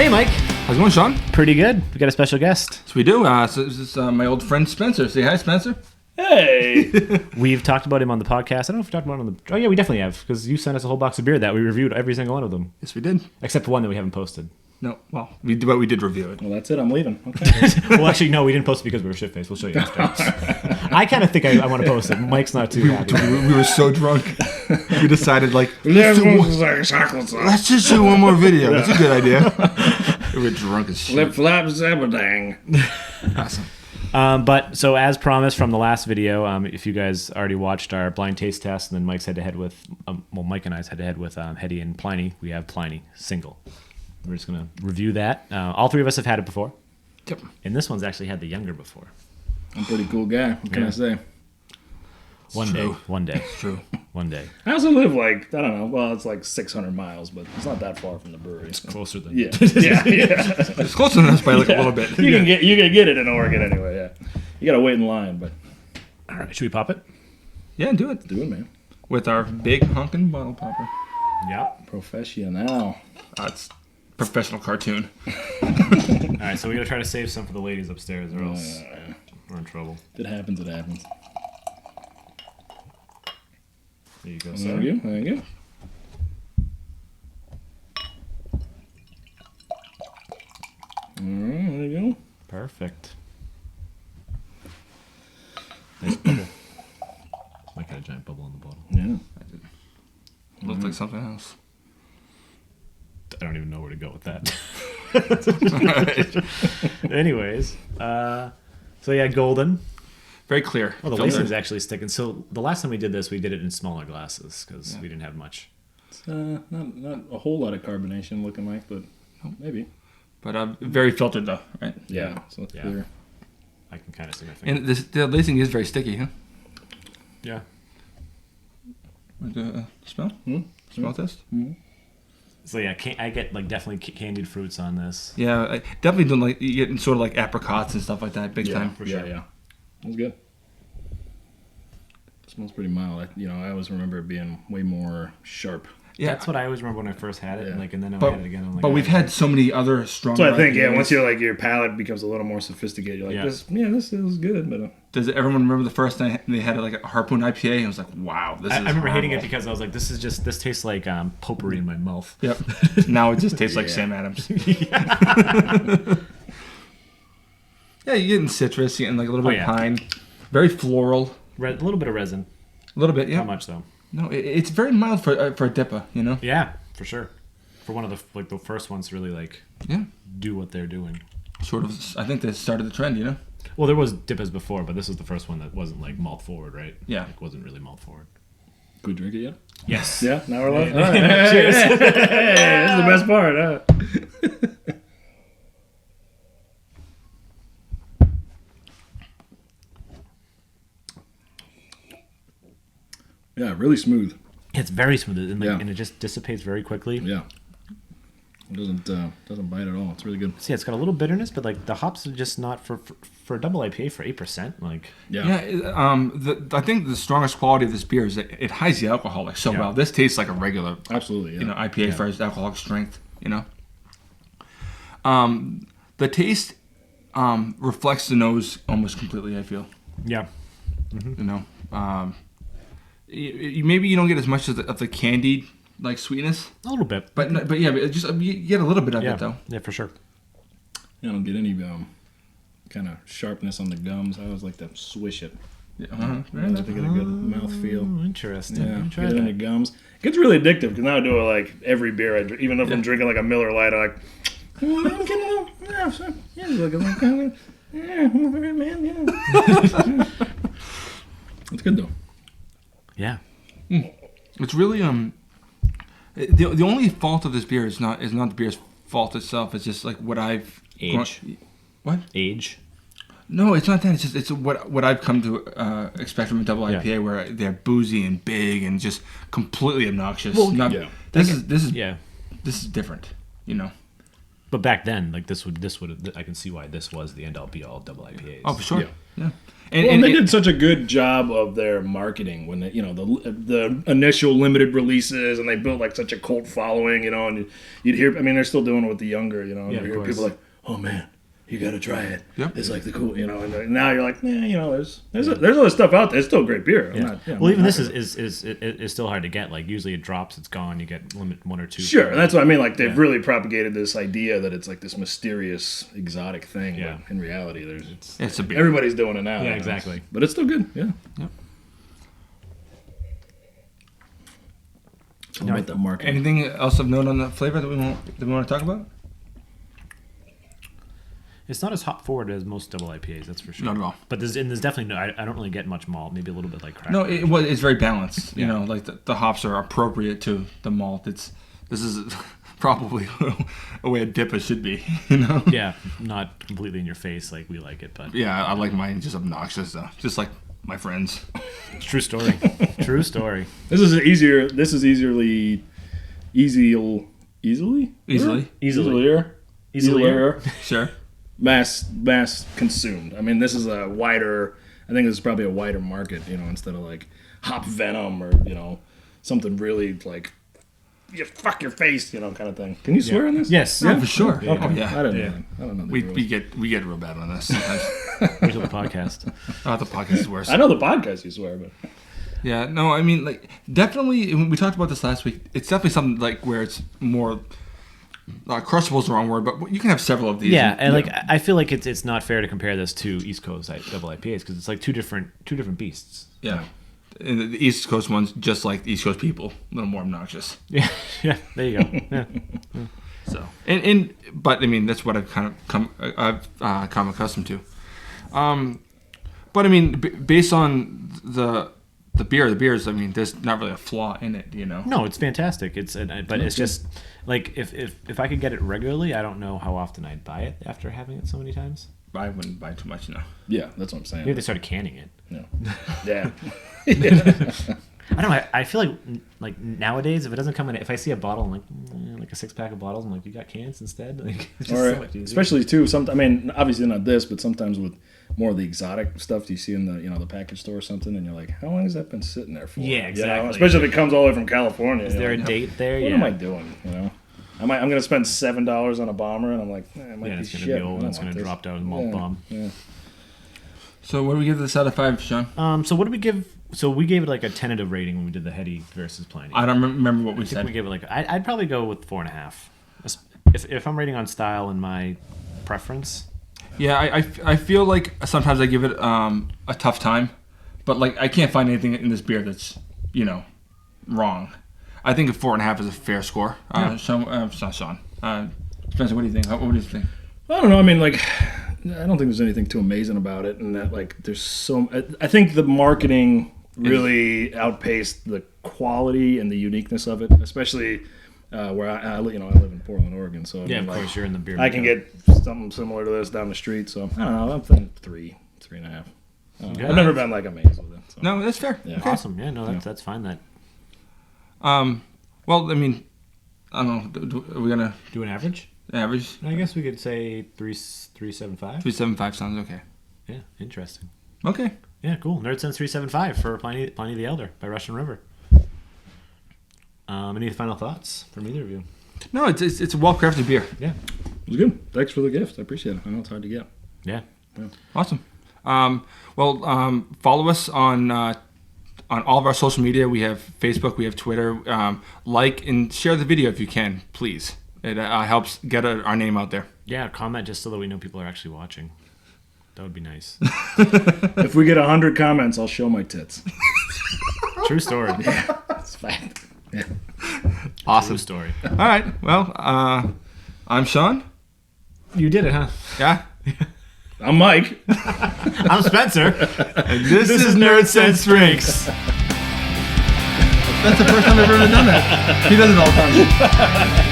Hey, Mike. How's it going, Sean? Pretty good. We got a special guest. So we do. So this is my old friend Spencer. Say hi, Spencer. Hey! We've talked about him on the podcast. I don't know if we talked about him on the... Oh, yeah, we definitely have, because you sent us a whole box of beer that we reviewed every single one of them. Yes, we did. Except for one that we haven't posted. No, well, we did review it. Well, that's it. I'm leaving. Okay. Well, actually, no, we didn't post it because we were shit-faced. We'll show you after. I kind of think I want to post it. Mike's not too happy. We were so drunk. We decided, like, Let's let's just do one more video. That's a good idea. We were drunk as shit. Flip flap zabadang. Awesome. But, so as promised from the last video, if you guys already watched our blind taste test, and then Mike's head-to-head with... Mike and I's head-to-head with Hetty and Pliny, we have Pliny single. We're just going to review that. All three of us have had it before. Yep. And this one's actually had the younger before. I'm a pretty cool guy. What can I say? One day. It's true. One day. I also live like, I don't know, well, it's like 600 miles, but it's not that far from the brewery. It's closer than... Yeah. Yeah. It's closer than us by like a little bit. You can get it in Oregon anyway, yeah. You gotta wait in line, but... All right, should we pop it? Yeah, do it. Do it, man. With our big honkin' bottle popper. Yeah. Professional. It's professional cartoon. All right, so we got to try to save some for the ladies upstairs, or else we're in trouble. If it happens, it happens. There you go, There sir. you go. There you go. All right, there you go. Perfect. Nice bubble. Mike got a giant bubble in the bottle. Yeah. Looks like something else. I don't even know where to go with that. Anyways, so yeah, golden. Very clear. Oh, the Filtered. lacing's actually sticking. So the last time we did this, we did it in smaller glasses because we didn't have much. It's not a whole lot of carbonation looking like, but maybe. But very filtered though, right? Yeah, so it's clear. I can kind of see my finger. And the lacing is very sticky, huh? Yeah. Want to smell? Smell test? So yeah, I get like definitely candied fruits on this. Yeah, I definitely don't like you get sort of like apricots and stuff like that, big time. For sure. Yeah. That's good. It smells pretty mild. I always remember it being way more sharp. Yeah, That's what I always remember when I first had it. Yeah. And then I but, had it again. I'm like, but we've had so many other strong. So I think, IPAs. once you're like your palate becomes a little more sophisticated, you're like, this is good, but Does everyone remember the first time they had like a Harpoon IPA? And I was like, wow, this is. I remember hating it horrible. because I was like, this tastes like potpourri in my mouth. Yep. Now it just tastes like Sam Adams. Yeah, you're getting citrus, you're getting like a little bit of pine, very floral. A little bit of resin. A little bit, yeah. Not much though. No, it's very mild for a dipper, you know. Yeah, for sure. For one of the first ones to really do what they're doing. Sort of, I think they started the trend, you know. Well, there was dippas before, but this was the first one that wasn't like malt forward, right? Yeah. Like wasn't really malt forward. could we drink it yet? Yes. Yeah, now we're live. All right. Cheers. Hey, this is the best part, huh? Yeah, really smooth. It's very smooth, and, Yeah. and it just dissipates very quickly. Yeah. It doesn't bite at all. It's really good. So yeah, it's got a little bitterness, but like the hops are just not for a double IPA for 8%. Like I think the strongest quality of this beer is that it hides the alcohol like so well. This tastes like a regular, Absolutely, yeah. IPA for its alcoholic strength. You know, the taste reflects the nose almost completely. I feel. yeah, You know, maybe you don't get as much of the candied like sweetness, a little bit, but yeah, but just you get a little bit of it though. Yeah, for sure. I don't get any kind of sharpness on the gums. I always like to swish it. Yeah, I like to get a good mouth feel. Interesting. Yeah, Try get it in that. the gums. It gets really addictive because now I do it like every beer I drink. Even if I'm drinking like a Miller Lite, I'm like, it's good though. Yeah. It's really the only fault of this beer is not the beer's fault itself. It's just like what I've Age. What? Age. No, it's not that. It's just it's what I've come to expect from a double IPA, where they're boozy and big and just completely obnoxious. Well, This is Yeah. This is different, you know. But back then, like this would I can see why this was the end all be all double IPAs. Oh, for sure. Yeah. Yeah. And they did such a good job of their marketing when they, the initial limited releases, and they built like such a cult following, and you'd hear. I mean, they're still doing it with the younger, you hear people like, "Oh man, you got to try it. Yep. It's like the cool, And now you're like, there's other stuff out there. It's still great beer. Yeah. Even this is still hard to get. Like usually it drops, it's gone. You get limit 1 or 2. Sure, and that's what I mean. Like they've really propagated this idea that it's like this mysterious, exotic thing. Yeah. But in reality, it's a beer. Everybody's doing it now. Yeah, exactly. But it's still good. Yeah. Yep. Tell me about that market. Anything else of note on the flavor that we want to talk about? It's not as hop forward as most double IPAs, that's for sure. Not at all. But there's definitely no. I don't really get much malt. Maybe a little bit like crack. No, it's very balanced. You know, like the hops are appropriate to the malt. This is probably a way a dipper should be. Yeah, not completely in your face like we like it, but Yeah, I like mine just obnoxious though, just like my friends. true story. True story. This is easily. Sure. Mass consumed. I mean, this is a wider. I think this is probably a wider market. Instead of like hop venom or something really like you fuck your face, kind of thing. Can you swear on this? Yes. Yeah, for sure. Okay. Oh, yeah. I don't know. We get real bad on this sometimes. Wait till the podcast. The podcast is worse. I know the podcast you swear, but Yeah, no, I mean, like, definitely, when we talked about this last week, it's definitely something, like, where it's more, crushable is the wrong word, but you can have several of these. Yeah, and, I feel like it's not fair to compare this to East Coast double IPAs, because it's, like, two different beasts. Yeah. And the East Coast ones, just like the East Coast people, a little more obnoxious. Yeah, there you go. Yeah. So, but, I mean, that's what I've kind of come accustomed to. But, I mean, based on the beers, I mean, there's not really a flaw in it, No, it's fantastic. It's just like if I could get it regularly, I don't know how often I'd buy it after having it so many times. I wouldn't buy too much, no. Yeah, that's what I'm saying. Maybe they started canning it. No. Yeah. I don't know. I feel like nowadays, if it doesn't come in, if I see a bottle, I'm like a 6-pack of bottles, I'm like, you got cans instead? Like, it's just so much easier. Especially too. I mean, obviously not this, but sometimes with more of the exotic stuff you see in the package store or something, and you're like, how long has that been sitting there for? Yeah, exactly. Especially if it comes all the way from California. Is there a date there? What am I doing? I'm going to spend $7 on a bomber, and I'm like, it might be it's shit. going to be old. It's going to drop down a malt bomb. Yeah. So what do we give this out of 5, Sean? So what did we give? So we gave it like a tentative rating when we did the Heady versus Pliny. I don't remember what we I think said. we gave it like I'd probably go with 4.5. If I'm rating on style and my preference. Yeah, I feel like sometimes I give it a tough time, but like I can't find anything in this beer that's wrong. I think a 4.5 is a fair score. Yeah. Sean, Spencer, what do you think? What do you think? I don't know. I mean, like, I don't think there's anything too amazing about it, and that like there's so. I think the marketing really outpaced the quality and the uniqueness of it, especially where I live in Portland, Oregon. So Yeah, of course you're in the beer. I can get something similar to this down the street. So I don't know. I'm thinking 3.5. I've never been like amazed with it. So. No, that's fair. Yeah. Okay. Awesome. Yeah, no, that's fine. Well, I mean, I don't know. Are we gonna do an average? Average? I guess we could say 3.75. 3.75 sounds okay. Yeah, interesting. Okay. Yeah, cool. Nerdsense 3.75 for Pliny the Elder by Russian River. Any final thoughts from either of you? No, it's a well-crafted beer. Yeah. It was good. Thanks for the gift. I appreciate it. I know it's hard to get. Yeah. Awesome. Follow us on all of our social media. We have Facebook, we have Twitter. Like and share the video if you can, please. It helps get our name out there. Yeah, comment just so that we know people are actually watching. That would be nice. If we get 100 comments, I'll show my tits. True story. Yeah, it's fact. Yeah. Awesome. True story. All right. Well, I'm Sean. You did it, huh? Yeah. I'm Mike. I'm Spencer. And this is Nerdsense Drinks. That's the first time I've ever done that. He does it all the time.